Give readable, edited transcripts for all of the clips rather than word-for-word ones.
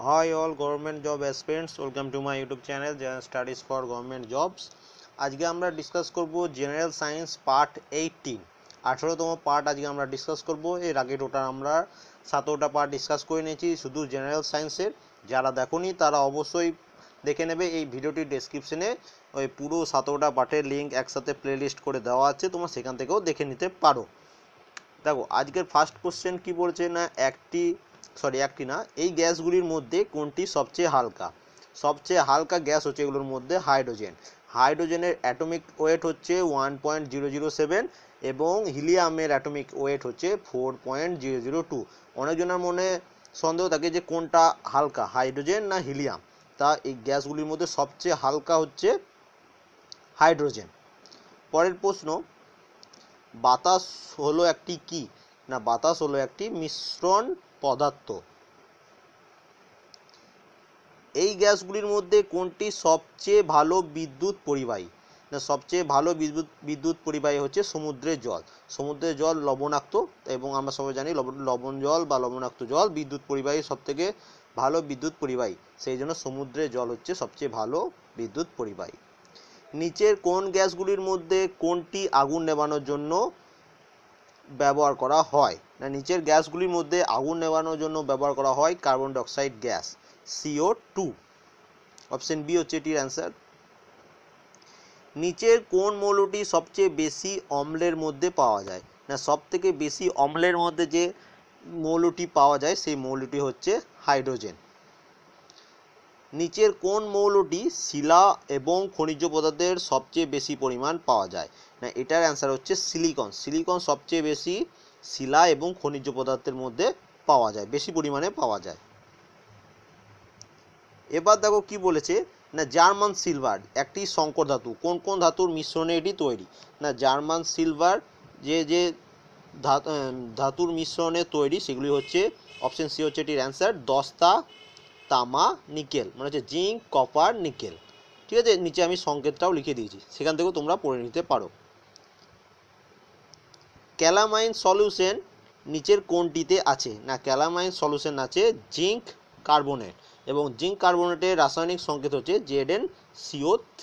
Hi all government job aspirants, welcome to my YouTube channel Studies for Government Jobs। আজকে আমরা discuss করব general science part 18 18তম part আজকে আমরা discuss করব। এর আগে টোটাল আমরা 17টা পার্ট ডিসকাস করে নিয়েছি শুধু জেনারেল সায়েন্সের। যারা দেখোনি তারা অবশ্যই দেখে নেবে, এই ভিডিওটির ডেসক্রিপশনে ওই পুরো 17টা পার্টের লিঙ্ক একসাথে প্লেলিস্ট করে দেওয়া আছে, তোমরা সেখান থেকেও দেখে নিতে পারো। দেখো আজকের ফার্স্ট কোশ্চেন কি বলছে না, একটি না, এই গ্যাসগুলির মধ্যে কোনটি সবচেয়ে হালকা গ্যাস হচ্ছে এগুলোর মধ্যে হাইড্রোজেন। হাইড্রোজেনের অ্যাটমিক ওয়েট হচ্ছে 1.007 এবং হিলিয়ামের অ্যাটমিক ওয়েট হচ্ছে 4.002। অনেকজনের মনে সন্দেহ থাকে যে কোনটা হালকা, হাইড্রোজেন না হিলিয়াম। তা এই গ্যাসগুলির মধ্যে সবচেয়ে হালকা হচ্ছে হাইড্রোজেন। পরের প্রশ্ন, বাতাস হলো একটি কি না, বাতাস হলো একটি মিশ্রণ পদার্থ। এই গ্যাসগুলির মধ্যে কোনটি সবচেয়ে ভালো বিদ্যুৎ পরিবাহী না, সবচেয়ে ভালো বিদ্যুৎ পরিবাহী হচ্ছে সমুদ্রের জল। সমুদ্রের জল লবণাক্ত এবং আমরা সবাই জানি লবণ জল বা লবণাক্ত জল বিদ্যুৎ পরিবাহী সবথেকে ভালো বিদ্যুৎ পরিবাহী, সেই জন্য সমুদ্রের জল হচ্ছে সবচেয়ে ভালো বিদ্যুৎ পরিবাহী। নিচের কোন গ্যাসগুলির মধ্যে কোনটি আগুন নেভানোর জন্য ব্যবহার করা হয় না, নিচের গ্যাসগুলির মধ্যে আগুন নেভানোর জন্য ব্যবহার করা হয় carbon dioxide gas CO2। Option B হচ্ছে এটির অ্যান্সার। নিচের কোন মৌলটি সবচেয়ে বেশি অম্লের মধ্যে পাওয়া যায় না, সব থেকে বেশি অম্লের মধ্যে যে মৌলটি পাওয়া যায় সেই মৌলটি হচ্ছে হাইড্রোজেন। নিচের কোন মৌলটি শিলা এবং খনিজ পদার্থের সবচেয়ে বেশি পরিমাণ পাওয়া যায় না, এটার অ্যান্সার হচ্ছে সিলিকন। সিলিকন সবচেয়ে বেশি শিলা এবং খনিজ পদার্থের মধ্যে পাওয়া যায়, বেশি পরিমাণে পাওয়া যায়। এবার দেখো কি বলেছে না, জার্মান সিলভার একটি সংকর ধাতু, কোন কোন ধাতুর মিশ্রণে এটি তৈরি না, জার্মান সিলভার যে ধাতুর মিশ্রণে তৈরি সেগুলি হচ্ছে, অপশন সি হচ্ছে এটির অ্যান্সার, দস্তা, তামা, নিকেল, মানে হচ্ছে জিঙ্ক, কপার, নিকেল। ঠিক আছে, নিচে আমি সংকেতটাও লিখে দিয়েছি, সেখান থেকেও তোমরা পড়ে নিতে পারো। ক্যালামাইন সলিউশন নিচের কোনটিতে আছে না, ক্যালামাইন সলিউশন আছে জিঙ্ক কার্বনেট এবং জিঙ্ক কার্বনেটের রাসায়নিক সংকেত হচ্ছে ZnCO3।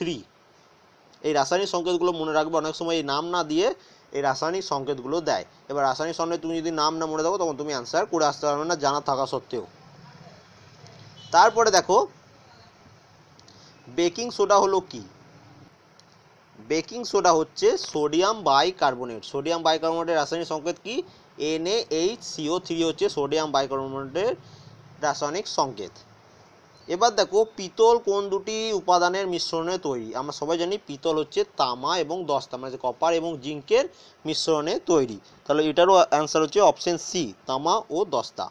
এই রাসায়নিক সংকেতগুলো মনে রাখবে, অনেক সময় এই নাম না দিয়ে এই রাসায়নিক সংকেতগুলো দেয়। এবার রাসায়নিক সংকেত তুমি যদি নাম না মনে রাখো তখন তুমি অ্যান্সার করে আসতে পারবে না জানা থাকা সত্ত্বেও। তারপরে দেখো বেকিং সোডা হলো কি, বেকিং সোডা হচ্ছে সোডিয়াম বাইকার্বনেট। সোডিয়াম বাইকার্বনেটের রাসায়নিক সংকেত কি, NaHCO3 হচ্ছে সোডিয়াম বাইকার্বনেটের রাসায়নিক সংকেত। এবার দেখো পিতল কোন দুটি উপাদানের মিশ্রণে তৈরি, আমরা সবাই জানি পিতল হচ্ছে তামা এবং দস্তা, মানে কপার এবং জিঙ্কের মিশ্রণে তৈরি, তাহলে এটারও অ্যান্সার হচ্ছে অপশন সি, তামা ও দস্তা।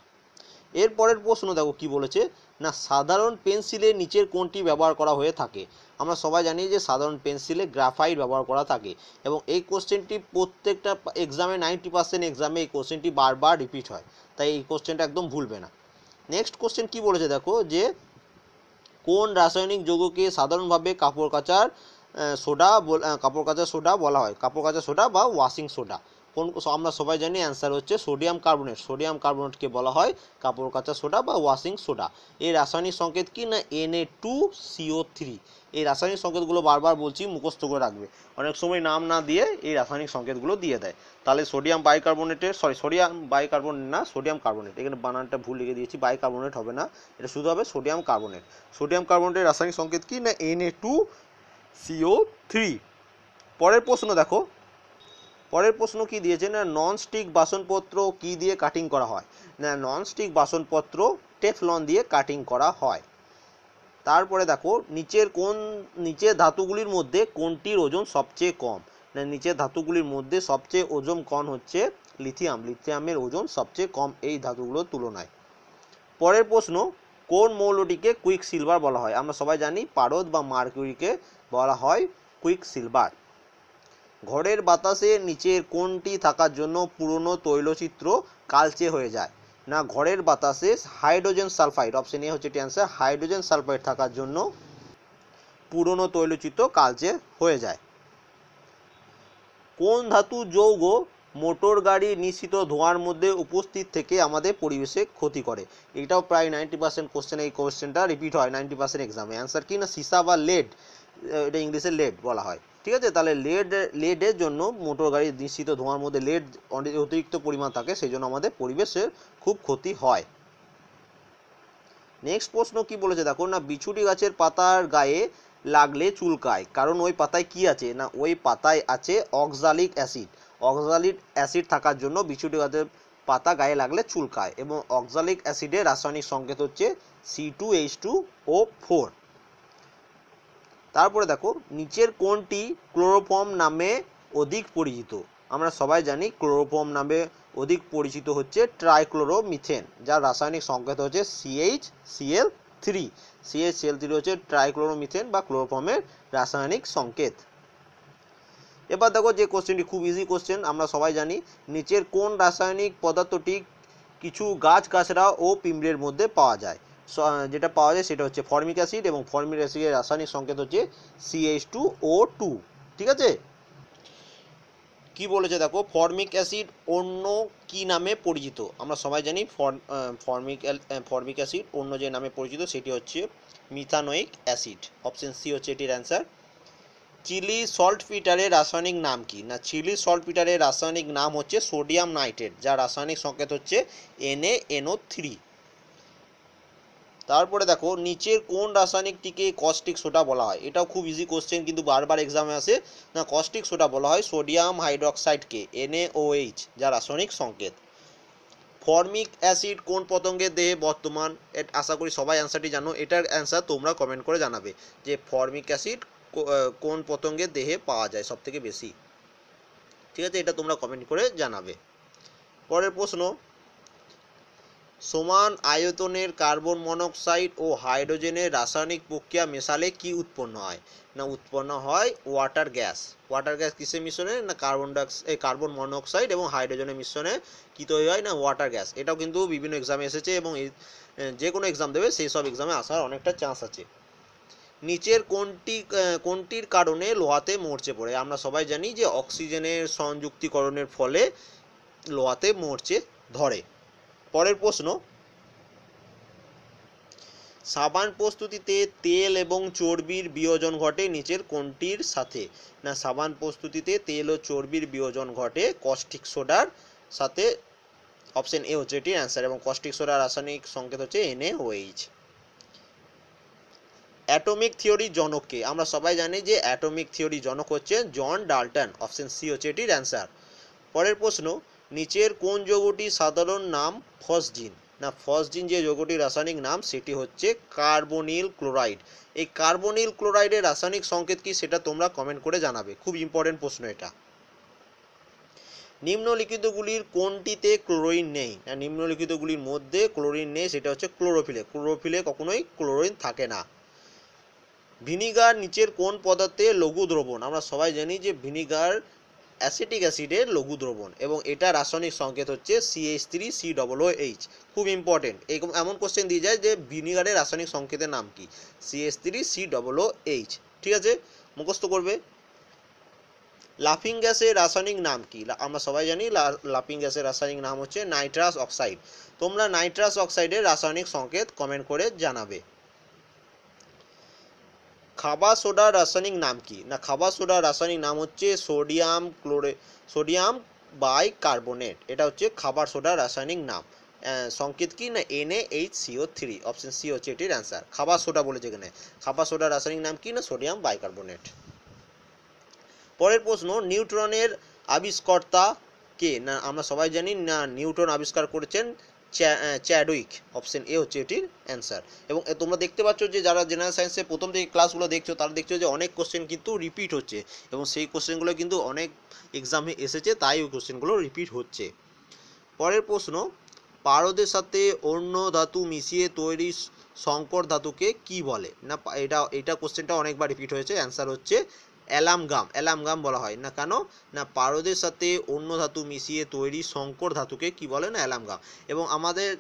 এরপরের প্রশ্ন দেখো কি বলেছে না, সাধারণ পেন্সিলে নিচের কোনটি ব্যবহার করা হয়ে থাকে। আমরা সবাই জানি যে সাধারণ পেন্সিলে গ্রাফাইট ব্যবহার করা থাকে এবং এই কোশ্চেনটি প্রত্যেকটা এক্সামে 90% এক্সামে এই কোশ্চেনটি বারবার রিপিট হয়, তাই এই কোশ্চেনটা একদম ভুলবে না। নেক্সট কোশ্চেন কি বলেছে দেখো, যে কোন রাসায়নিক যৌগকে সাধারণভাবে কাপড় কাচার সোডা বলা হয়, কাপড় কাচা সোডা বা ওয়াশিং সোডা। কোন, আমরা সবাই জানি অ্যান্সার হচ্ছে সোডিয়াম কার্বনেট। সোডিয়াম কার্বনেটকে বলা হয় কাপড় কাচা সোডা বা ওয়াশিং সোডা। এই রাসায়নিক সংকেত কি না, Na2CO3। এই রাসায়নিক সংকেতগুলো বারবার বলছি মুখস্থ করে রাখবে, অনেক সময় নাম না দিয়ে এই রাসায়নিক সংকেতগুলো দিয়ে দেয়। তাহলে সোডিয়াম বাইকার্বনেট না, সোডিয়াম কার্বনেট, এখানে বানানটা ভুল লিখে দিয়েছি, বাইকার্বনেট হবে না, এটা শুধু হবে সোডিয়াম কার্বনেট। সোডিয়াম কার্বনেটের রাসায়নিক সংকেত কি না, Na2CO3। পরের প্রশ্ন দেখো, পরের প্রশ্ন কি দিয়েছে না, ননস্টিক বাসনপত্র কি দিয়ে কাটিং করা হয় না, ননস্টিক বাসনপত্র টেফলন দিয়ে কাটিং করা হয়। তারপরে দেখো নিচের ধাতুগুলির মধ্যে কোনটির ওজন সবচেয়ে কম না, নিচের ধাতুগুলির মধ্যে সবচেয়ে ওজন কম হচ্ছে লিথিয়াম। লিথিয়ামের ওজন সবচেয়ে কম এই ধাতুগুলোর তুলনায়। পরের প্রশ্ন, কোন মৌলটিকে কুইক সিলভার বলা হয়, আমরা সবাই জানি পারদ বা মার্কিউরিকে বলা হয় কুইক সিলভার। ঘরের বাতাসে নিচের কোনটি থাকার জন্য পুরনো তৈলচিত্র কালচে হয়ে যায় না, ঘরের বাতাসে হাইড্রোজেন সালফাইড, অপশন এ হচ্ছে অ্যান্সার, হাইড্রোজেন সালফাইড থাকার জন্য পুরনো তৈলচিত্র কালচে হয়ে যায়। কোন ধাতু যৌগ মোটর গাড়ি নিঃসৃত ধোঁয়ার মধ্যে উপস্থিত থেকে আমাদের পরিবেশে ক্ষতি করে? এটাও প্রায় 90% কোশ্চেন, এই কোশ্চেনটা রিপিট হয় 90% এক্সামে। অ্যান্সার কি না সীসা বা লেড, এটা ইংলিশে লেড বলা হয়। ঠিক আছে, তাহলে লেডের জন্য মোটর গাড়ির নিঃসৃত ধোঁয়ার মধ্যে লেড অতিরিক্ত পরিমাণ থাকে, সেই জন্য আমাদের পরিবেশের খুব ক্ষতি হয়। নেক্সট প্রশ্ন কি বলেছে দেখো না, বিছুটি গাছের পাতার গায়ে লাগলে চুলকায়, কারণ ওই পাতায় কি আছে না ওই পাতায় আছে অক্সালিক অ্যাসিড। অক্সালিক অ্যাসিড থাকার জন্য বিছুটি গাছের পাতা গায়ে লাগলে চুলকায়, এবং অক্সালিক অ্যাসিডের রাসায়নিক সংকেত হচ্ছে C2H2O4। তারপরে দেখো নিচের কোনটি ক্লোরোফর্ম নামে অধিক পরিচিত? আমরা সবাই জানি ক্লোরোফর্ম নামে অধিক পরিচিত হচ্ছে ট্রাইক্লোরোমিথেন, যার রাসায়নিক সংকেত হচ্ছে CHCl3। CHCl3 হচ্ছে ট্রাইক্লোরোমিথেন বা ক্লোরোফর্মের রাসায়নিক সংকেত। এবার দেখো যে কোশ্চেনটি খুব ইজি কোশ্চেন, আমরা সবাই জানি নিচের কোন রাসায়নিক পদার্থটি কিছু গাছগাছড়া ও পিঁপড়ের মধ্যে পাওয়া যায়? যেটা পাওয়া যায় সেটা হচ্ছে ফর্মিক অ্যাসিড, এবং ফর্মিক অ্যাসিডের রাসায়নিক সংকেত হচ্ছে CH2O2। ঠিক আছে, কি বলেছে দেখো, ফর্মিক অ্যাসিড অন্য কি নামে পরিচিত? আমরা সবাই জানি ফর্মিক অ্যাসিড অন্য যে নামে পরিচিত সেটি হচ্ছে মিথানোয়িক অ্যাসিড। অপশন সি হচ্ছে এটির অ্যান্সার। চিলি সল্টপিটারের রাসায়নিক নাম কি? না চিলি সল্টপিটারের রাসায়নিক নাম হচ্ছে সোডিয়াম নাইট্রেট, যার রাসায়নিক সংকেত হচ্ছে NaNO3। তারপরে দেখো নিচের কোন রাসায়নিকটিকে কস্টিক সোডা বলা হয়? এটাও খুব ইজি কোশ্চেন, কিন্তু বারবার এক্সামে আসে। না কস্টিক সোডা বলা হয় সোডিয়াম হাইড্রোক্সাইডকে, NaOH, যার রাসায়নিক সংকেত। ফর্মিক অ্যাসিড কোন পতঙ্গের দেহে বর্তমান? আশা করি সবাই অ্যান্সারটি জানো, এটার অ্যান্সার তোমরা কমেন্ট করে জানাবে যে ফর্মিক অ্যাসিড কোন পতঙ্গের দেহে পাওয়া যায় সব থেকে বেশি। ঠিক আছে, এটা তোমরা কমেন্ট করে জানাবে। পরের প্রশ্ন, সমান আয়তনের কার্বন মনোক্সাইড ও হাইড্রোজেনের রাসায়নিক প্রক্রিয়া মেশালে কি উৎপন্ন হয়? না উৎপন্ন হয় ওয়াটার গ্যাস। ওয়াটার গ্যাস কিসের মিশ্রণে? না কার্বন মনোক্সাইড এবং হাইড্রোজেনের মিশ্রণে কি তৈরি হয়? না ওয়াটার গ্যাস। এটাও কিন্তু বিভিন্ন এক্সামে এসেছে, এবং যে কোনো এক্সাম দেবে সেই সব এক্সামে আসার অনেকটা চান্স আছে। নিচের কোনটির কারণে লোহাতে মরচে পড়ে? আমরা সবাই জানি যে অক্সিজেনের সংযুক্তিকরণের ফলে লোহাতে মরচে ধরে। পরের প্রশ্ন, সাবান প্রস্তুতিতে তেল এবং চর্বির বিয়োজন ঘটে নিচের কোনটির সাথে? না সাবান প্রস্তুতিতে তেল ও চর্বির বিয়োজন ঘটে কস্টিক সোডার সাথে। অপশন এ হচ্ছে এটির অ্যান্সার, এবং কস্টিক সোডার রাসায়নিক সংকেত হচ্ছে NaOH। অ্যাটমিক থিওরির জনককে? আমরা সবাই জানি যে অ্যাটমিক থিওরির জনক হচ্ছে জন ডাল্টন। অপশন সি হচ্ছে এটির অ্যান্সার। পরের প্রশ্ন, নিচের কোন যৌগটির সাধারণ নাম ফসজিন? না ফসজিন যে যৌগটির রাসায়নিক নাম সেটি হচ্ছে কার্বনিল ক্লোরাইড। এই কার্বনিল ক্লোরাইডের রাসায়নিক সংকেত কি সেটা তোমরা কমেন্ট করে জানাবে, খুব ইম্পর্টেন্ট প্রশ্ন এটা। নিম্নলিখিতগুলির কোনটিতে ক্লোরিন নেই? না নিম্নলিখিতগুলির মধ্যে ক্লোরিন নেই, সেটা হচ্ছে ক্লোরোফিলে। ক্লোরোফিলে কখনোই ক্লোরিন থাকে না। ভিনিগার নিচের কোন পদার্থে লঘু দ্রবণ? আমরা সবাই জানি যে ভিনিগার অ্যাসিটিক অ্যাসিডের লঘু দ্রবণ, এবং এটা রাসায়নিক সংকেত হচ্ছে CH3COOH। খুব ইম্পর্টেন্ট, এমন কোশ্চেন দিয়ে যায় যে ভিনিগারের রাসায়নিক সংকেতের নাম কি? CH3COOH। ঠিক আছে, মুখস্থ করবে। লাফিং গ্যাসের রাসায়নিক নাম কি? আমরা সবাই জানি লাফিং গ্যাসের রাসায়নিক নাম হচ্ছে নাইট্রাস অক্সাইড। তোমরা নাইট্রাস অক্সাইডের রাসায়নিক সংকেত কমেন্ট করে জানাবে। খাবার সোডার রাসায়নিক নাম কি? না খাবার সোডার রাসায়নিক নাম হচ্ছে সোডিয়াম বাইকার্বনেট। এটা হচ্ছে খাবার সোডার রাসায়নিক নাম। সংকেত কি? না NaHCO3। অপশন সি হচ্ছে এটির অ্যান্সার। খাবার সোডা বলেছে এখানে, খাবার সোডার রাসায়নিক নাম কি? না সোডিয়াম বাইকার্বনেট। পরের প্রশ্ন, নিউট্রনের আবিষ্কর্তা কে? না আমরা সবাই জানি না নিউটন আবিষ্কার করেছেন চ্যাডউইক। অপশন এ হচ্ছে এটির অ্যান্সার। এবং তোমরা দেখতে পাচ্ছ যে যারা জেনারেল সায়েন্সের প্রথম থেকে ক্লাসগুলো দেখছো তারা দেখছো যে অনেক কোশ্চেন কিন্তু রিপিট হচ্ছে, এবং সেই কোশ্চেনগুলো কিন্তু অনেক এক্সামে এসেছে, তাই ওই কোশ্চেনগুলো রিপিট হচ্ছে। পরের প্রশ্ন, পারদের সাথে অন্য ধাতু মিশিয়ে তৈরি সংকর ধাতুকে কি বলে? না এটা কোশ্চেনটা অনেকবার রিপিট হয়েছে, অ্যান্সার হচ্ছে অ্যালামগাম। অ্যালামগাম বলা হয় না কেন? না পারদের সাথে অন্য ধাতু মিশিয়ে তৈরি সংকর ধাতুকে কি বলে? না অ্যালামগাম। এবং আমাদের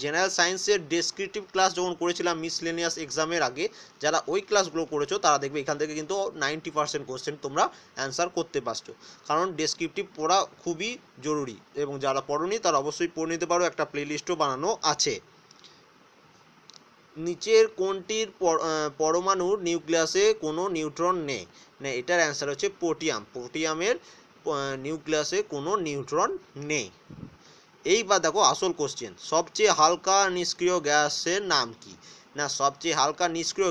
জেনারেল সায়েন্সের ডেসক্রিপটিভ ক্লাস যখন করেছিলাম মিসলেনিয়াস এক্সামের আগে, যারা ওই ক্লাসগুলো করেছো তারা দেখবে এখান থেকে কিন্তু 90% কোশ্চেন তোমরা অ্যান্সার করতে পারছো, কারণ ডেসক্রিপটিভ পড়া খুবই জরুরি। এবং যারা পড়োনি তারা অবশ্যই পড়ে নিতে পারো, একটা প্লেলিস্টও বানানো আছে। নিচের কোনটির পরমাণুর নিউক্লিয়াসে কোনো নিউট্রন নেই? না, এটার অ্যান্সার হচ্ছে পোটিয়াম। পোটিয়ামের নিউক্লিয়াসে কোনো নিউট্রন নেই। এইবার দেখো আসল কোশ্চেন, সবচেয়ে হালকা নিষ্ক্রিয় গ্যাসের নাম কি? না, সবচেয়ে হালকা নিষ্ক্রিয়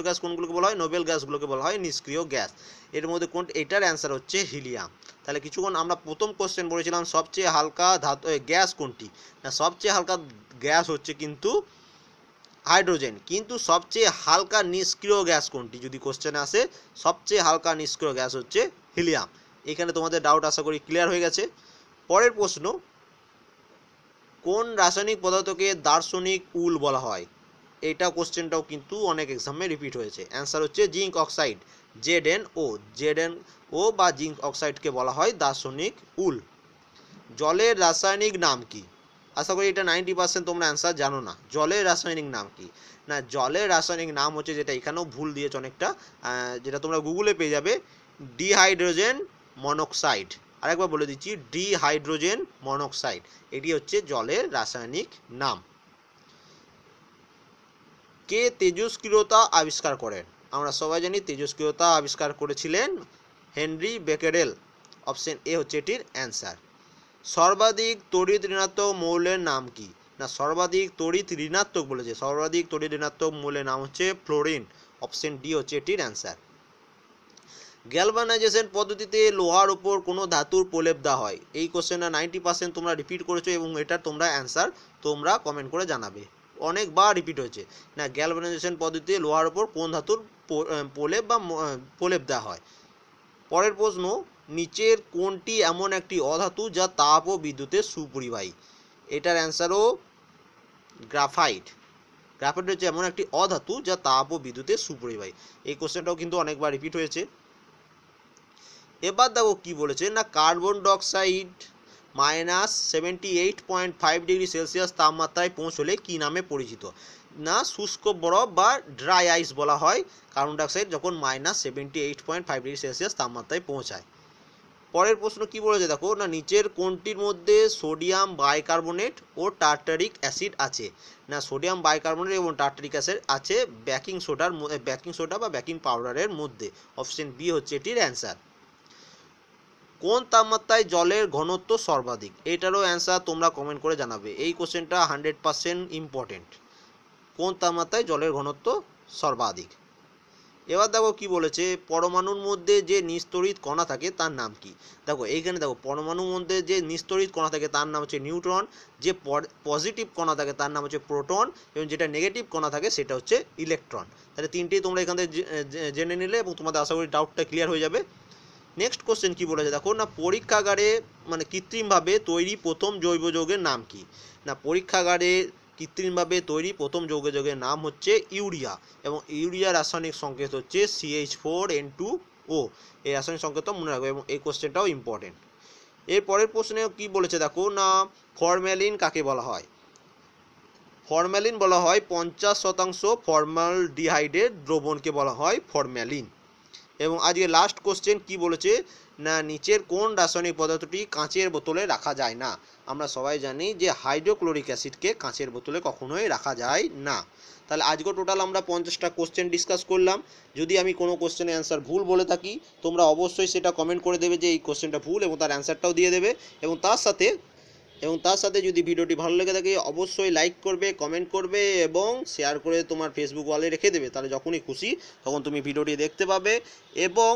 গ্যাস কোনগুলোকে বলা হয়? নোবেল গ্যাসগুলোকে বলা হয় নিষ্ক্রিয় গ্যাস। এর মধ্যে কোন, এটার অ্যান্সার হচ্ছে হিলিয়াম। তাহলে কিছুক্ষণ আমরা প্রথম কোশ্চেন বলেছিলাম সবচেয়ে হালকা ধাতু গ্যাস কোনটি? না, সবচেয়ে হালকা গ্যাস হচ্ছে কিন্তু হাইড্রোজেন। কিন্তু সবচেয়ে হালকা নিষ্ক্রিয় গ্যাস কোনটি যদি কোশ্চেনে আসে? সবচেয়ে হালকা নিষ্ক্রিয় গ্যাস হচ্ছে হিলিয়াম। এখানে তোমাদের ডাউট আশা করি ক্লিয়ার হয়ে গেছে। পরের প্রশ্ন, কোন রাসায়নিক পদার্থকে দার্শনিক উল বলা হয়? এটা কোশ্চেনটাও কিন্তু অনেক এক্সামে রিপিট হয়েছে। অ্যান্সার হচ্ছে জিঙ্ক অক্সাইড, ZnO বা জিঙ্ক অক্সাইডকে বলা হয় দার্শনিক উল। জলের রাসায়নিক নাম কি? আশা করি এটা 90% তোমরা অ্যান্সার জানো না। জলের রাসায়নিক নাম কি? না, জলের রাসায়নিক নাম হচ্ছে, যেটা এখানেও ভুল দিয়েছে অনেকটা, যেটা তোমরা গুগলে পেয়ে যাবে, ডিহাইড্রোজেন মনোক্সাইড। আরেকবার বলে দিচ্ছি, ডিহাইড্রোজেন মনোক্সাইড, এটি হচ্ছে জলের রাসায়নিক নাম। কে তেজস্ক্রিয়তা আবিষ্কার করেন? আমরা সবাই জানি তেজস্ক্রিয়তা আবিষ্কার করেছিলেন হেনরি বেকেরেল। অপশন এ হচ্ছে এটির অ্যান্সার। সর্বাধিক তড়িৎ ঋণাত্মক মৌলের নাম কি? না, সর্বাধিক তড়িৎ ঋণাত্মক বলেছে, সর্বাধিক তড়িৎ ঋণাত্মক মৌলের নাম হচ্ছে ফ্লোরিন। অপশন ডি হচ্ছে এটির অ্যান্সার। গ্যালভানাইজেশন পদ্ধতিতে লোহার উপর কোনো ধাতুর প্রলেপ দেওয়া হয়? এই কোশ্চেনটা 90% তোমরা রিপিট করেছো এবং এটার তোমরা অ্যান্সার তোমরা কমেন্ট করে জানাবে। অনেকবার রিপিট হয়েছে। না, গ্যালভানাইজেশন পদ্ধতিতে লোহার উপর কোন ধাতুর প্রলেপ দেওয়া হয়? পরের প্রশ্ন, নিচের কোনটি এমন একটি অধাতু যা তাপ ও বিদ্যুতের সুপরিবাহী? এটার অ্যান্সারও গ্রাফাইট। গ্রাফাইট হচ্ছে এমন একটি অধাতু যা তাপ ও বিদ্যুতের সুপরিবাহী। এই কোশ্চেনটাও কিন্তু অনেকবার রিপিট হয়েছে। এবার দেখো কি বলেছে, না কার্বন ডাইঅক্সাইড -78.5°C তাপমাত্রায় পৌঁছলে কি নামে পরিচিত? না, শুষ্ক বরফ বা ড্রাই আইস বলা হয় কার্বন ডাইঅক্সাইড যখন -78.5°C তাপমাত্রায় পৌঁছায়। পরের প্রশ্ন কি বলেছে দেখো, না নিচের কোনটির মধ্যে সোডিয়াম বাইকার্বনেট ও টার্টারিক অ্যাসিড আছে? না, সোডিয়াম বাইকার্বনেট এবং টার্টারিক অ্যাসিড আছে বেকিং সোডা বা বেকিং পাউডারের মধ্যে। অপশন বি হচ্ছে এটির অ্যান্সার। কোন তাপমাত্রায় জলের ঘনত্ব সর্বাধিক? এটারও অ্যান্সার তোমরা কমেন্ট করে জানাবে। এই কোশ্চেনটা 100% ইম্পর্টেন্ট। কোন তাপমাত্রায় জলের ঘনত্ব সর্বাধিক? এবার দেখো কি বলেছে, পরমাণুর মধ্যে যে নিস্তড়িত কণা থাকে তার নাম কি? দেখো এইখানে দেখো, পরমাণুর মধ্যে যে নিস্তড়িত কণা থাকে তার নাম হচ্ছে নিউট্রন, যে পজিটিভ কণা থাকে তার নাম হচ্ছে প্রোটন, এবং যেটা নেগেটিভ কণা থাকে সেটা হচ্ছে ইলেকট্রন। তাহলে তিনটেই তোমরা এখান থেকে জেনে নিলে এবং তোমাদের আশা করি ডাউটটা ক্লিয়ার হয়ে যাবে। নেক্সট কোশ্চেন কি বলেছে দেখো, না পরীক্ষাগারে কৃত্রিমভাবে তৈরি প্রথম জৈব যৌগের নাম কি? না, পরীক্ষাগারে কৃত্রিমভাবে তৈরি প্রথম জৈব যৌগের নাম হচ্ছে ইউরিয়া, এবং ইউরিয়া রাসায়নিক সংকেত হচ্ছে CH4N2O। এই রাসায়নিক সংকেত মনে রাখবে, এবং এই কোশ্চেনটাও ইম্পর্টেন্ট। এর পরের প্রশ্নে কি বলেছে দেখো, না ফরম্যালিন কাকে বলা হয়? ফরম্যালিন বলা হয় 50% ফর্মালডিহাইডের দ্রবণকে বলা হয় ফরম্যালিন। এবং আজকে লাস্ট কোশ্চেন কি বলেছে, না নিচের কোন রাসায়নিক পদার্থটি কাঁচের বোতলে রাখা যায় না? আমরা সবাই জানি যে হাইড্রোক্লোরিক অ্যাসিডকে কাঁচের বোতলে কখনোই রাখা যায় না। তাহলে আজকে টোটাল আমরা 50টা কোশ্চেন ডিসকাস করলাম। যদি আমি কোনো কোশ্চেনের অ্যান্সার ভুল বলে থাকি তোমরা অবশ্যই সেটা কমেন্ট করে দেবে যে এই কোশ্চেনটা ভুল, এবং তার অ্যান্সারটাও দিয়ে দেবে। এবং তার সাথে যদি ভিডিওটি ভালো লেগে থাকে অবশ্যই লাইক করবে, কমেন্ট করবে এবং শেয়ার করে তোমার ফেসবুক ওয়ালে রেখে দেবে। তাহলে যখনই খুশি তখন তুমি ভিডিওটি দেখতে পাবে। এবং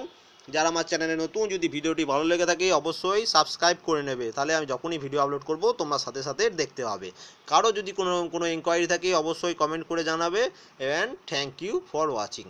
যারা আমার চ্যানেলে নতুন, যদি ভিডিওটি ভালো লেগে থাকে অবশ্যই সাবস্ক্রাইব করে নেবে, তাহলে আমি যখনই ভিডিও আপলোড করব তোমরা সাথে সাথে দেখতে পাবে। কারো যদি কোনো ইনকোয়ারি থাকে অবশ্যই কমেন্ট করে জানাবে। And thank you for watching.